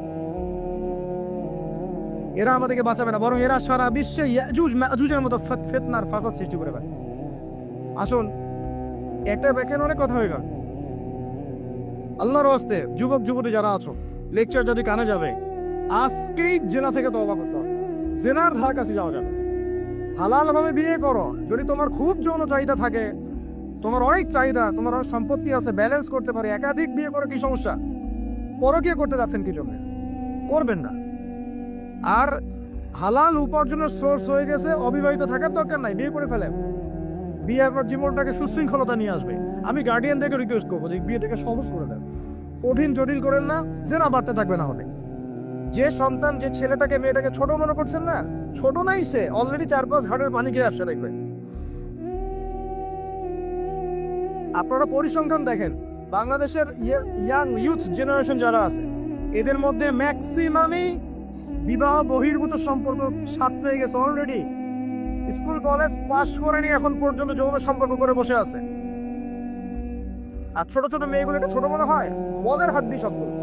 এরা আমাদেরকে বাঁচাবে না, বরং এরা সারা বিশ্বে ইয়াজুজ মাজুজের মতো ফিতনার ফাসাদ সৃষ্টি করে ফেলছে। আসুন, একটা ব্যাখ্যার অনেক কথা হয়ে গেল। আল্লাহর ওয়াস্তে যুবক যুবতী যারা আছো, লেকচার যদি কানে যাবে, আজকেই জেনা থেকে তওবা করতে হবে। জেনার ধার কাছে যাওয়া যাবে। হালাল ভাবে বিয়ে করো। যদি তোমার খুব যৌন চাহিদা থাকে, তোমার অনেক চাহিদা, তোমার অনেক সম্পত্তি আছে, ব্যালেন্স করতে পারে, একাধিক বিয়ে করে কি সমস্যা? পরকীয়া করতে যাচ্ছেন কি জন্য? করবেন না। আর হালাল উপার্জনের সোর্স হয়ে গেছে, অবিবাহিত থাকার দরকার নাই, বিয়ে করে ফেলেন। বিয়ে আপনার জীবনটাকে সুশৃঙ্খলতা নিয়ে আসবে। আমি গার্ডিয়ানদেরকে রিকোয়েস্ট করবো যে বিয়েটাকে সহজ করে দেন, কঠিন জটিল করেন না, জেনা বাড়তে থাকবে না হলে। যে সন্তান, যে ছেলেটাকে মেয়েটাকে ছোট মনে করছেন না, ছোট নাই, সে অলরেডি 4-5 ঘাটের পানি খেয়ে আসছে দেখবেন। আপনারা পরিসংখ্যান দেখেন, বাংলাদেশের ইয়াং ইউথ জেনারেশন যারা আছে, এদের মধ্যে ম্যাক্সিমামই বিবাহ বহির্ভূত সম্পর্ক সাথ পেয়ে গেছে অলরেডি। স্কুল কলেজ পাশ করেনি, এখন পর্যন্ত যৌন সম্পর্ক করে বসে আছে। আর ছোট ছোট মেয়েগুলোকে ছোট মনে হয়, বদের হাড্ডি সবগুলো।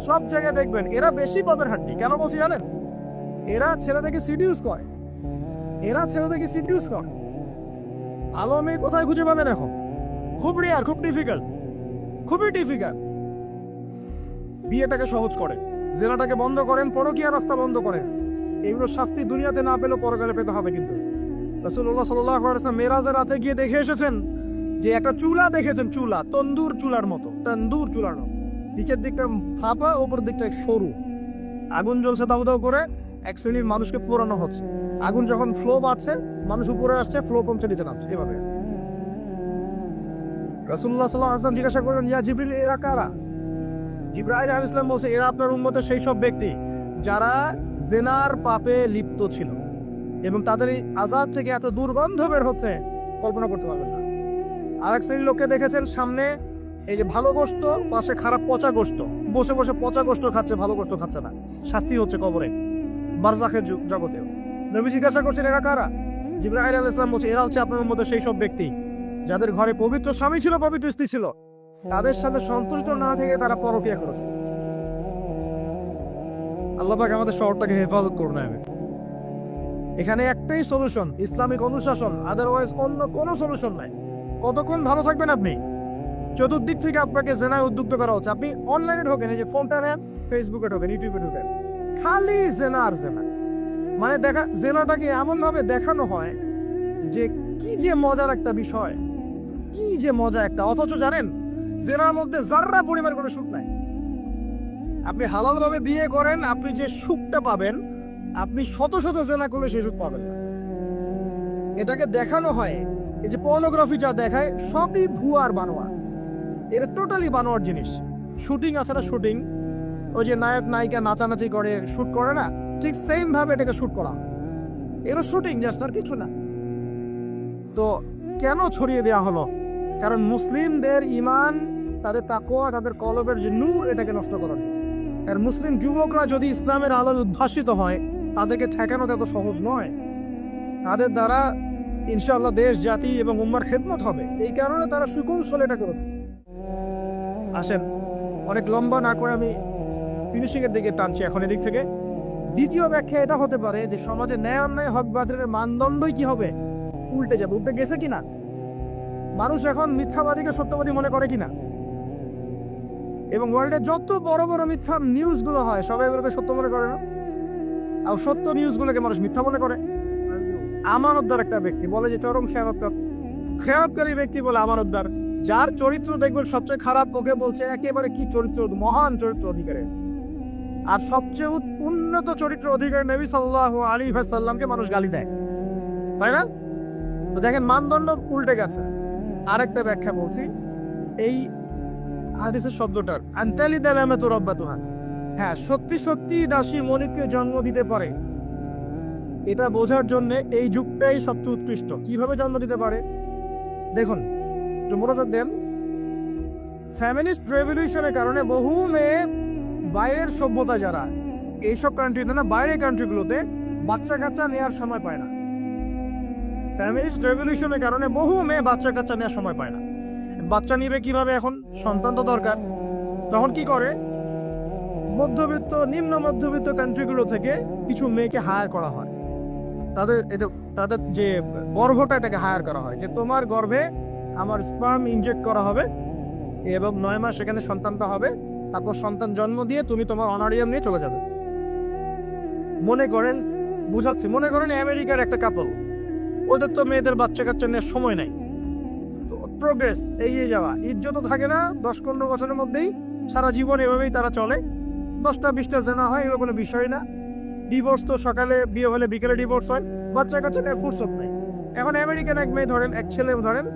সব জায়গায় দেখবেন এরা বেশি বদের হাড্ডি। কেন বলছি জানেন? এরা ছেলেদেরকে সিডিউস করে। ভালো মেয়ে কোথায় খুঁজে পাবেন এখন? খুব রেয়ার, খুব ডিফিকাল্ট, খুবই ডিফিকাল্ট। বিয়েটাকে সহজ করে, জেনাটাকে বন্ধ করেন, পরকীয়া রাস্তা বন্ধ করেন। এগুলো শাস্তি দুনিয়াতে না পেলেও পরকালে পেতে হবে। কিন্তু রাসূলুল্লাহ সাল্লাল্লাহু আলাইহি ওয়াসাল্লাম মেরাজের রাতে গিয়ে দেখে এসেছেন যে একটা চুলা দেখেছেন, চুলা তন্দুর চুলার মতো, নিচের দিকটা ফাঁপা, ওপর দিকটা সরু, আগুন জ্বলছে দাউ দাউ করে, এক শ্রেণীর মানুষকে পোড়ানো হচ্ছে। আগুন যখন ফ্লো বাড়ছে, মানুষ উপরে আসছে, ফ্লো কমছে, নিচে নামছে, এভাবে। রাসূলুল্লাহ সাল্লাল্লাহু আলাইহি ওয়াসাল্লাম জিজ্ঞাসা করলেন, ইয়া জিবরিল, এরা কারা? জিবরাইল আলাইহিস সালাম বলছে, এরা আপনার উম্মতের সেই সব ব্যক্তি যারা জেনার পাপে লিপ্ত ছিল, এবং তাদের এই আযাব থেকে এত দুর্গন্ধ বের হচ্ছে কল্পনা করতে পারবেন না। আরেক শ্রেণীর লোককে দেখেছেন, সামনে এই যে ভালো গোশত, পাশে খারাপ পচা গোশত, বসে বসে পচা গোশত খাচ্ছে, ভালো গোশত খাচ্ছে না। শাস্তি হচ্ছে কবরে, বারজাখের জগতেও। নবী জিজ্ঞাসা করছেন, এরা কারা? জিবরাইল আলাইহিস সালাম বলছে, এরা হচ্ছে আপনার মধ্যে সেই সব ব্যক্তি যাদের ঘরে পবিত্র স্বামী ছিল, পবিত্র স্ত্রী ছিল, তাদের সাথে সন্তুষ্ট না থেকে তারা পরকীয়া করেছে। আল্লাহ পাক আমাদের শহরটাকে হেফাজত করুন। এখানে একটাই সলিউশন, ইসলামিক অনুশাসন, আদারওয়াইজ অন্য কোনো সলিউশন নাই। কতক্ষণ ভালো থাকবেন আপনি? চতুর্দিক থেকে আপনাকে জেনায় উদ্যুক্ত করা হচ্ছে। আপনি অনলাইনে ঢোকেন, এই যে ফোনটা নেন, ফেসবুকে ঢোকেন, ইউটিউবে ঢোকেন, খালি জেনা আর জেনা। মানে জেনাটাকে এমন ভাবে দেখানো হয় যে কি যে মজার একটা বিষয়, কি যে মজা একটা। অথচ জানেন, জেনার মধ্যে যাররা পরিমাণ কোনো সুখ নাই। আপনি হালাল ভাবে বিয়ে করেন, আপনি যে সুখটা পাবেন, আপনি শত শত জেনা করলে সেই সুখ পাবেন না। এটাকে দেখানো হয়, এই যে পর্নোগ্রাফি যা দেখায়, সবই ভুয়ার বানোয়া। এটা টোটালি বানোয়ার জিনিস। শুটিং আছে না, শুটিং, ওই যে নায়ক নায়িকা নাচানাচি করে, শুট করে না, ঠিক সেম ভাবে এটাকে শুট করা। এরও শুটিং, জাস্ট আর কিছু না। তো কেন ছড়িয়ে দেওয়া হলো? কারণ মুসলিমদের ঈমান, তাদের তাকওয়া, তাদের কলবের যে নূর, এটাকে নষ্ট করার জন্য। আর মুসলিম যুবকরা যদি ইসলামের আলোয় উদ্ভাসিত হয়, তাদেরকে ঠেকানো এত সহজ নয়। তাদের দ্বারা ইনশাআল্লাহ দেশ, জাতি এবং উম্মার খেদমত হবে। এই কারণে তারা সুকৌশল এটা করেছে। আসেন, অনেক লম্বা না করে আমি ফিনিশিং এর দিকে টানছি এখন এদিক থেকে। দ্বিতীয় ব্যাখ্যা এটা হতে পারে যে সমাজে ন্যায় অন্যায়, হক বাতিলের মানদণ্ডই কি হবে, উল্টে যাবে। উল্টে গেছে কিনা? মানুষ এখন মিথ্যাবাদীকে সত্যবাদী মনে করে কিনা? এবং ওয়ার্ল্ডে যত বড় বড় মিথ্যা নিউজগুলো হয় সবাই এগুলোকে সত্য মনে করে না? আর সত্য নিউজগুলোকে মানুষ মিথ্যা মনে করে। আমানতদার একটা ব্যক্তি বলে যে চরম খেয়ানতকারী ব্যক্তি বলে আমানতদার, যার চরিত্র দেখবেন সবচেয়ে খারাপ, ওকে বলছে একেবারে কি চরিত্র, মহান চরিত্র অধিকারী। আর সবচেয়ে উন্নত চরিত্র অধিকারী নবী সাল্লাল্লাহু আলাইহি ওয়াসাল্লামকে মানুষ গালি দেয়, তাই না? তো দেখেন মানদণ্ড উল্টে গেছে। আরেকটা ব্যাখ্যা বলছি এই হাদিসের শব্দটার, আনতালি দালামাতু রাব্বাতুহা। হ্যাঁ, সত্যি সত্যি দাসী মনিবকে জন্ম দিতে পারে, এটা বোঝার জন্য এই যুগটাই সবচেয়ে উৎকৃষ্ট। কিভাবে জন্ম দিতে পারে দেখুন, একটু মনোযোগ দেন। ফ্যামিলিস্ট রেভলিউশনের কারণে বহু মেয়ে বাইরের সভ্যতা, যারা এইসব কান্ট্রিতে না, বাইরের কান্ট্রিগুলোতে বাচ্চা কাচ্চা নেওয়ার সময় পায় না। ফ্যামিলিস্ট রেভলিউশনের কারণে বহু মেয়ে বাচ্চা কাচ্চা নেওয়ার সময় পায় না। বাচ্চা নিবে কিভাবে? এখন সন্তান তো দরকার। তখন কি করে? মধ্যবিত্ত, নিম্ন মধ্যবিত্ত কান্ট্রিগুলো থেকে কিছু মেয়েকে হায়ার করা হয়। তাদের যে গর্ভটা, এটাকে হায়ার করা হয়, যে তোমার গর্ভে আমার স্পার্ম ইনজেক্ট করা হবে এবং 9 মাস সেখানে সন্তানটা হবে, তারপর সন্তান জন্ম দিয়ে তুমি তোমার অনারিয়াম নিয়ে চলে যাবে। মনে করেন, বুঝাচ্ছি, মনে করেন আমেরিকার একটা কাপল, ওদের তো মেয়েদের বাচ্চা কাচ্চা নেওয়ার সময় নাই, তো প্রোগ্রেস, এগিয়ে যাওয়া, ইজ্জত থাকে না, 10-15 বছরের মধ্যেই সারা জীবন এভাবেই তারা চলে। 10টা-20টা জেনা হয়, এগুলো কোনো বিষয় না। ডিভোর্স তো সকালে বিয়ে হলে বিকেলে ডিভোর্স হয়, বাচ্চা কাচ্চা নেওয়ার ফুরসত নাই। এখন আমেরিকান এক মেয়ে ধরেন, এক ছেলে ধরেন,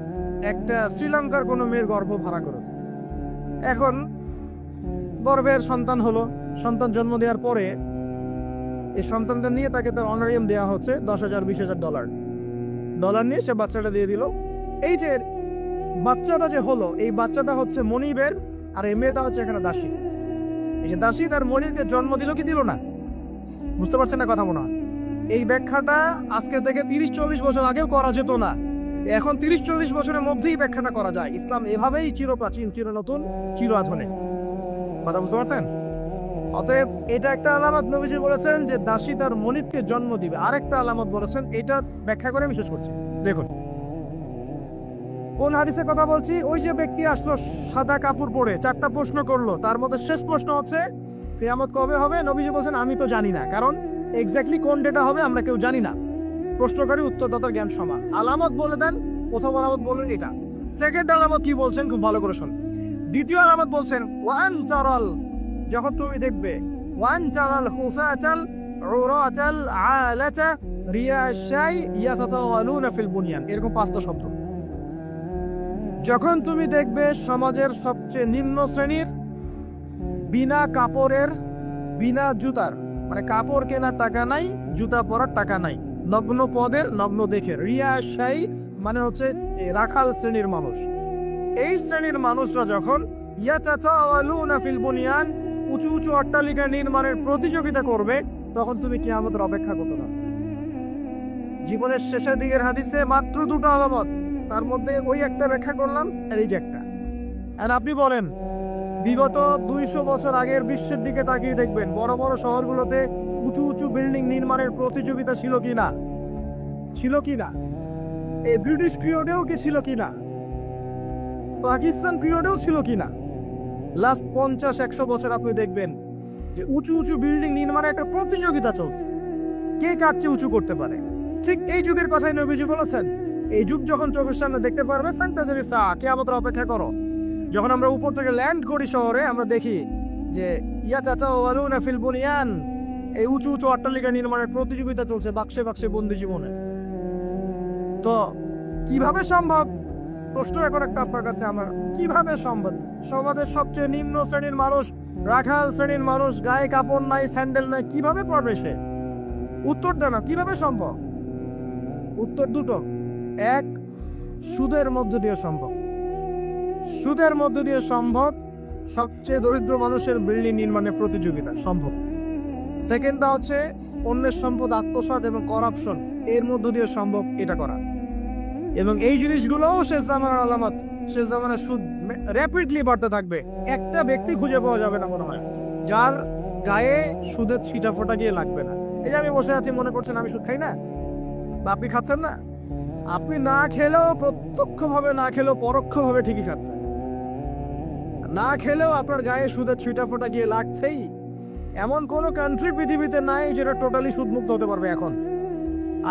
একটা শ্রীলঙ্কার কোনো মেয়ের গর্ভ ভাড়া করেছে। এখন গর্ভের সন্তান হলো, সন্তান জন্ম দেওয়ার পরে এই সন্তানটা নিয়ে তাকে তার অনারিয়াম দেওয়া হচ্ছে $10,000-20,000 নিয়ে সে বাচ্চাটা দিয়ে দিল। এই যে বাচ্চাটা যে হলো, এই বাচ্চাটা হচ্ছে মনিবের, আর এই মেয়েটা হচ্ছে এখানে দাসী। এই যে দাসী তার মনিবকে জন্ম দিল কি দিল না? বুঝতে পারছেন না কথা? মনে হয় এই ব্যাখ্যাটা আজকে থেকে 30-40 বছর আগেও করা যেত না, এখন 30-40 বছরের মধ্যেই ব্যাখ্যাটা করা যায়। ইসলাম এভাবেই চিরপ্রাচীন, চির নতুন, চির আধুনিক। কথা বুঝতে পারছেন? অতএব এটা একটা আলামত নবীজি বলেছেন যে দাসী তার মনিবকে জন্ম দিবে। আরেকটা আলামত বলেছেন, এটা ব্যাখ্যা করে আমি শেষ করছি। দেখুন কোন হাদিসের কথা বলছি। ওই যে ব্যক্তি আসলো সাদা কাপড় পরে, 4টা প্রশ্ন করলো, তার মধ্যে শেষ প্রশ্ন হচ্ছে কিয়ামত কবে হবে? নবীজি বলছেন আমি তো জানি না, কারণ এক্স্যাক্টলি কোন ডেটা হবে আমরা কেউ জানি না। প্রশ্নকারী উত্তরদাতার জ্ঞান সমান। আলামত বলে দেন, প্রথম আলামত বললেন এটা। সেকেন্ড আলামত কি বলছেন? খুব ভালো করে শুন। দ্বিতীয় আলামত বলছেন ওয়ান চারাল, যখন তুমি দেখবে, ওয়ান চারাল হুফাতাল উরাতাল আলাতা রিয়াশাই ইয়াতাতাওয়ালুনা ফিল বুনিয়ান, এরকম 5টা শব্দ। যখন তুমি দেখবে সমাজের সবচেয়ে নিম্ন শ্রেণীর, বিনা কাপড়ের, বিনা জুতার, মানে কাপড় কেনার টাকা নাই, জুতা পরার টাকা নাই, নগ্ন পদের, নগ্ন দেখে, রিয়াশাই মানে হচ্ছে রাখাল শ্রেণীর মানুষ। এই শ্রেণীর মানুষরা যখন ইয়াতাতাওয়ালুনা ফিল বুনিয়ান, উঁচু উঁচু অট্টালিকা নির্মাণের প্রতিযোগিতা করবে, তখন তুমি কিয়ামতের অপেক্ষা করতে পারো। জীবনের শেষের দিকের হাদিসে মাত্র 2টা আলামত, তার মধ্যে ওই একটা ব্যাখ্যা করলাম, আর এই যে একটা। আর আপনি বলেন বিগত 200 বছর আগের বিশ্বের দিকে তাকিয়ে দেখবেন, বড় বড় শহরগুলোতে উঁচু উঁচু বিল্ডিং নির্মাণের প্রতিযোগিতা ছিল কিনা? ছিল কিনা? এই ব্রিটিশ পিরিয়ডেও কি ছিল কিনা? পাকিস্তান পিরিয়ডেও ছিল কিনা? লাস্ট 50-100 বছর আপনি দেখবেন যে উঁচু উঁচু বিল্ডিং নির্মাণে একটা প্রতিযোগিতা চলছে, কে কার চেয়ে উঁচু করতে পারে। ঠিক এই যুগের কথাই নবীজি বলেছেন, এই যুগ যখন চোখের সামনে দেখতে পারবে, ফ্যান্টাসির সা কিয়ামতের অপেক্ষা করো। যখন আমরা উপর থেকে ল্যান্ড করি শহরে, আমরা দেখি যে ইয়াতাতাওয়ালুনা ফিল বুনিয়ান, এই উঁচু উঁচু অট্টালিকা নির্মাণের প্রতিযোগিতা চলছে বাক্সে বাক্সে বন্দি জীবনে। তো কিভাবে সম্ভব? প্রশ্ন এখন একটা আপনার কাছে আমার, কিভাবে সম্ভব? সমাজের সবচেয়ে নিম্ন শ্রেণীর মানুষ, রাখাল শ্রেণীর মানুষ, গায়ে কাপড় নাই, স্যান্ডেল নাই, কিভাবে পড়বে সে? উত্তর দেন না, কিভাবে সম্ভব? উত্তর দুটো। এক, সুদের মধ্য দিয়ে সম্ভব। সুদের মধ্য দিয়ে সম্ভব সবচেয়ে দরিদ্র মানুষের বিল্ডিং নির্মাণের প্রতিযোগিতা সম্ভব। সেকেন্ডটা হচ্ছে অন্যের সম্পদ আত্মসাৎ এবং করাপশন, এর মধ্য দিয়ে সম্ভব এটা করা। এবং এই জিনিসগুলোও শেষ জামানার আলামত। শেষ জামানার সুদ র্যাপিডলি বাড়তে থাকবে। একটা ব্যক্তি খুঁজে পাওয়া যাবে না মনে হয় যার গায়ে সুদের ছিটা ফোটা গিয়ে লাগবে না। এই যে আমি বসে আছি, মনে করছেন আমি সুদ খাই না, বা আপনি খাচ্ছেন না? আপনি না খেলেও, প্রত্যক্ষভাবে না খেলেও পরোক্ষভাবে ঠিকই খাচ্ছেন। না খেলেও আপনার গায়ে সুদের ছিটা ফোটা গিয়ে লাগছেই। এমন কোনো কান্ট্রি পৃথিবীতে নাই যেটা টোটালি সুদমুক্ত হতে পারবে এখন।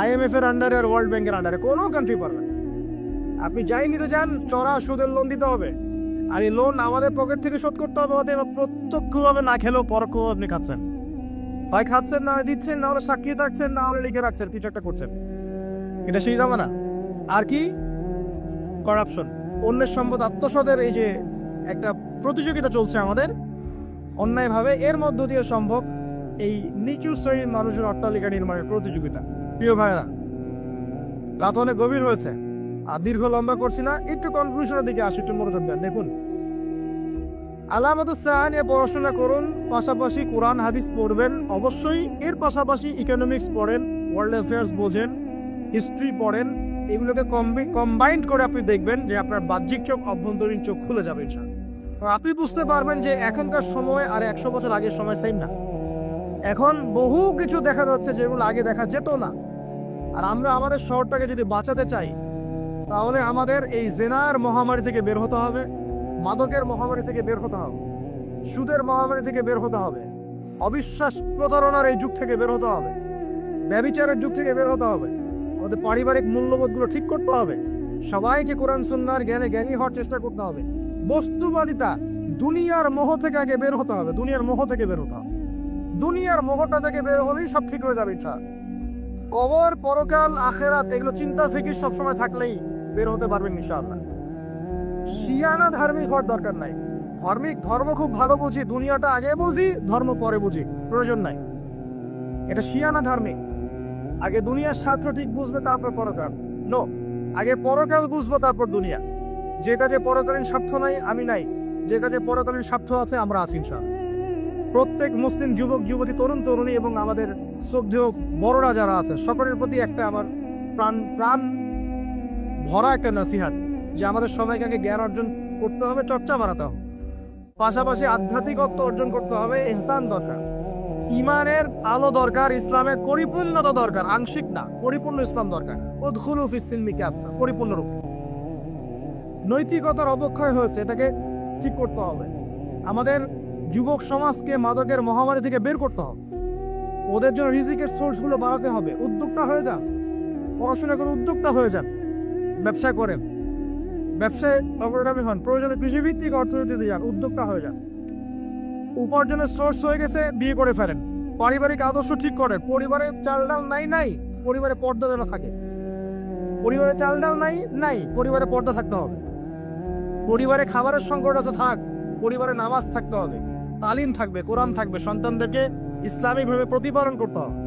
IMF এর আন্ডারে আর ওয়ার্ল্ড ব্যাংকের আন্ডারে কোনো কান্ট্রি পারবে না। আপনি যাই নিতে চান, চড়া সুদের লোন দিতে হবে, আর এই লোন আমাদের পকেট থেকে শোধ করতে হবে। অতএব প্রত্যক্ষভাবে না খেলেও পরোক্ষভাবে আপনি খাচ্ছেন। হয় খাচ্ছেন, না হয় দিচ্ছেন, না হলে সাক্ষী থাকছেন, না হলে লিখে রাখছেন, কিছু একটা করছেন। এটা সেই জামানা। আর কি? করাপশন, অন্যের সম্পদ আত্মসাতের এই যে একটা প্রতিযোগিতা চলছে আমাদের অন্যায়ভাবে, এর মধ্য দিয়ে সম্ভব এই নিচু শ্রেণীর মানুষের অট্টালিকা নির্মাণের প্রতিযোগিতা। প্রিয় ভাইরা, রাত অনেক গভীর হয়েছে, আর দীর্ঘ লম্বা করছি না, একটু কনক্লুশনের দিকে আসি, একটু মনোযোগ দেন। দেখুন, আলামাতুস সাআ নিয়ে পড়াশোনা করুন, পাশাপাশি কোরআন হাদিস পড়বেন অবশ্যই, এর পাশাপাশি ইকোনমিক্স পড়েন, ওয়ার্ল্ড অ্যাফেয়ার্স বোঝেন, হিস্ট্রি পড়েন। এগুলোকে কম্বাইন্ড করে আপনি দেখবেন যে আপনার বাহ্যিক চোখ অভ্যন্তরীণ চোখ খুলে যাবে ইনশাআল্লাহ। আপনি বুঝতে পারবেন যে এখনকার সময় আর 100 বছর আগের সময় সেম না। এখন বহু কিছু দেখা যাচ্ছে যেগুলো আগে দেখা যেত না। আর আমরা আমাদের শহরটাকে যদি বাঁচাতে চাই, তাহলে আমাদের এই জেনার মহামারী থেকে বের হতে হবে, মাদকের মহামারী থেকে বের হতে হবে, সুদের মহামারী থেকে বের হতে হবে, অবিশ্বাস প্রতারণার এই যুগ থেকে বের হতে হবে, ব্যভিচারের যুগ থেকে বের হতে হবে। আমাদের পারিবারিক মূল্যবোধগুলো ঠিক করতে হবে, সবাইকে কোরআন সুন্নাহর জ্ঞানে জ্ঞানী হওয়ার চেষ্টা করতে হবে। বস্তুবাদিতা, দুনিয়ার মোহ থেকে আগে বের হতে হবে, দুনিয়ার মোহ থেকে বের হতে হবে। দুনিয়ার মোহটা থেকে বের হলেই সব ঠিক হয়ে যাবে ইনশাআল্লাহ। কবর, পরকাল, আখেরাত, এগুলো চিন্তা ফিকির সবসময় থাকলেই বের হতে পারবেন ইনশাআল্লাহ। শিয়ানা ধার্মিক হওয়ার দরকার নাই। ধর্ম খুব ভালো বুঝি, দুনিয়াটা আগে বুঝি, ধর্ম পরে বুঝি, প্রয়োজন নাই। এটা শিয়ানা ধার্মিক। আগে দুনিয়ার স্বার্থ ঠিক বুঝবে, তারপর পরকাল। নো, আগে পরকাল বুঝবো, তারপর দুনিয়া। যে কাজে পরকালীন স্বার্থ নাই, আমি নাই। যে কাজে পরকালীন স্বার্থ আছে, আমরা আছি ইনশাআল্লাহ। প্রত্যেক মুসলিম যুবক যুবতী, তরুণ তরুণী এবং আমাদের শ্রদ্ধেয় বড়রা যারা আছে, সকলের প্রতি একটা আমার প্রাণ ভরা একটা নসিহাত যে আমাদের সবাইকে আগে জ্ঞান অর্জন করতে হবে, চর্চা বাড়াতে হবে, পাশাপাশি আধ্যাত্মিকত্ব অর্জন করতে হবে। ইহসান দরকার, ইমানের আলো দরকার, ইসলামের পরিপূর্ণতা দরকার, আংশিক না, পরিপূর্ণ ইসলাম দরকার। উদখুলু ফিস-সিলমি কাফা, পরিপূর্ণরূপে। নৈতিকতার অবক্ষয় হয়েছে, এটাকে ঠিক করতে হবে। আমাদের যুবক সমাজকে মাদকের মহামারী থেকে বের করতে হবে, ওদের জন্য রিজিকের সোর্সগুলো বাড়াতে হবে। উদ্যোক্তা হয়ে যান, পড়াশোনা করে উদ্যোক্তা হয়ে যান, ব্যবসা করেন, ব্যবসায় অগ্রগামী হন, প্রয়োজনে কৃষিভিত্তিক অর্থনীতিতে যান, উদ্যোক্তা হয়ে যান। উপার্জনের সোর্স হয়ে গেছে, বিয়ে করে ফেলেন, পারিবারিক আদর্শ ঠিক করেন। পরিবারে চাল ডাল নাই, পরিবারে পর্দা যেন থাকে। পরিবারে চাল ডাল নাই, পরিবারে পর্দা থাকতে হবে। পরিবারে খাবারের সংকট আছে, থাক, পরিবারে নামাজ থাকতে হবে, তালিম থাকবে, কোরআন থাকবে, সন্তানদেরকে ইসলামিকভাবে প্রতিপালন করতে হবে।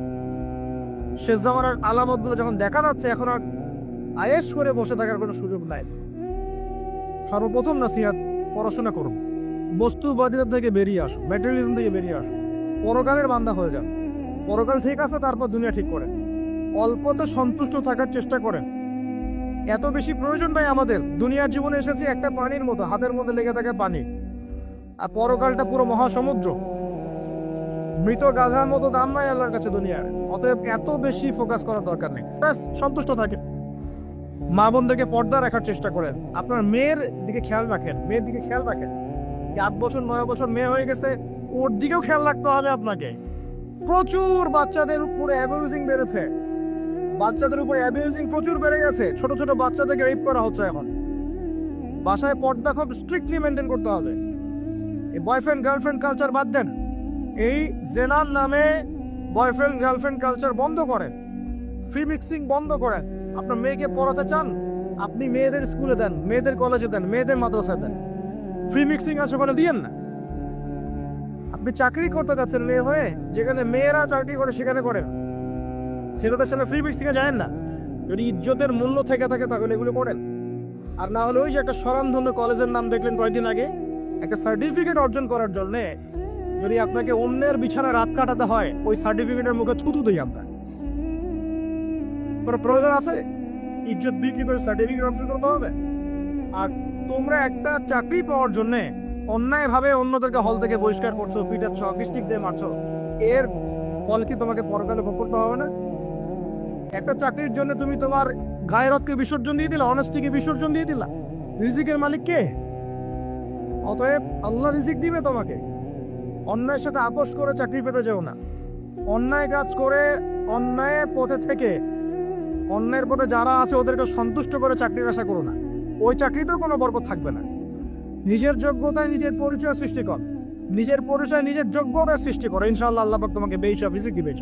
শেষ জামানার আলামতগুলো যখন দেখা যাচ্ছে, এখন আর আয়েশ করে বসে থাকার কোনো সুযোগ নাই। সর্বপ্রথম নসিহত, পড়াশোনা করুন, বস্তুবাদিতা থেকে বেরিয়ে আসুন, ম্যাটেরিয়ালিজম থেকে বেরিয়ে আসুন, পরকালের বান্দা হয়ে যান। পরকাল ঠিক আছে, তারপর দুনিয়া ঠিক করেন। অল্পতে সন্তুষ্ট থাকার চেষ্টা করেন। এত বেশি প্রয়োজন নাই আমাদের। দুনিয়ার জীবনে এসেছি একটা পানির মতো, হাতের মধ্যে লেগে থাকে পানি, আর পরকালটা পুরো মহাসমুদ্র। মৃত গাধার মতো দাম নাই আল্লাহর কাছে দুনিয়ার। অতএব এত বেশি ফোকাস করার দরকার নেই, ব্যাস সন্তুষ্ট থাকেন। মা বোনদেরকে পর্দা রাখার চেষ্টা করেন, আপনার মেয়ের দিকে খেয়াল রাখেন, মেয়ের দিকে খেয়াল রাখেন। 8 বছর 9 বছর মেয়ে হয়ে গেছে, ওর দিকেও খেয়াল রাখতে হবে আপনাকে। প্রচুর বাচ্চাদের উপরে অ্যাবিউজিং বেড়েছে, বাচ্চাদের উপরে অ্যাবিউজিং প্রচুর বেড়ে গেছে। ছোট ছোট বাচ্চাদেরকে রেপ করা হচ্ছে এখন। বাসায় পর্দা খুব স্ট্রিক্টলি মেনটেন করতে হবে। এই বয়ফ্রেন্ড গার্লফ্রেন্ড কালচার বাদ দেন, এই জেনার নামে বয়ফ্রেন্ড গার্লফ্রেন্ড কালচার বন্ধ করেন, ফ্রি মিক্সিং বন্ধ করেন। আপনার মেয়েকে পড়াতে চান, আপনি মেয়েদের স্কুলে দেন, মেয়েদের কলেজে দেন, মেয়েদের মাদ্রাসায় দেন। ফ্রি মিক্সিং আছে ওখানে দিয়েন না। আপনি চাকরি করতে যাচ্ছেন মেয়ে হয়ে, যেখানে মেয়েরা চাকরি করে সেখানে করেন, ছেলেদের সাথে ফ্রি মিক্সিং এ যায় না। যদি ইজ্জতের মূল্য থেকে থাকে তাহলে এগুলো করেন। আর না হলে ওই যে একটা স্বনামধন্য কলেজের নাম দেখলেন কয়েকদিন আগে, একটা সার্টিফিকেট অর্জন করার জন্য যদি আপনাকে অন্যের বিছানায় রাত কাটাতে হয়, ওই সার্টিফিকেটের মুখে থুতু দিই আমরা। কোনো প্রয়োজন আছে ইজ্জত বিক্রি করে সার্টিফিকেট অর্জন করতে হবে? আর তোমরা একটা চাকরি পাওয়ার জন্য অন্যায়ভাবে অন্যদেরকে হল থেকে বহিষ্কার করছো, পিটাচ্ছ, স্টিক দিয়ে মারছো, এর ফল কি তোমাকে পরকালে ভোগ করতে হবে না? একটা চাকরির জন্য তুমি তোমার গায়রতকে বিসর্জন দিয়ে দিলা, অনেস্টিকে বিসর্জন দিয়ে দিলা। রিজিকের মালিক কে? অতএব আল্লাহ রিজিক দিবে তোমাকে। অন্যায়ের সাথে আপোষ করে চাকরি পেতে যেও না। অন্যায় কাজ করে অন্যায়ের পথে থেকে অন্যের পথে যারা আছে ওদেরকে সন্তুষ্ট করে চাকরির আশা করো না। ওই চাকরিতেও কোনো বরকত থাকবে না। নিজের যোগ্যতায় নিজের পরিচয় সৃষ্টি কর, নিজের পরিচয় নিজের যোগ্যতার সৃষ্টি করো। ইনশাআল্লাহ আল্লাহ পাক তোমাকে বেহিসাব রিজিক দিবে।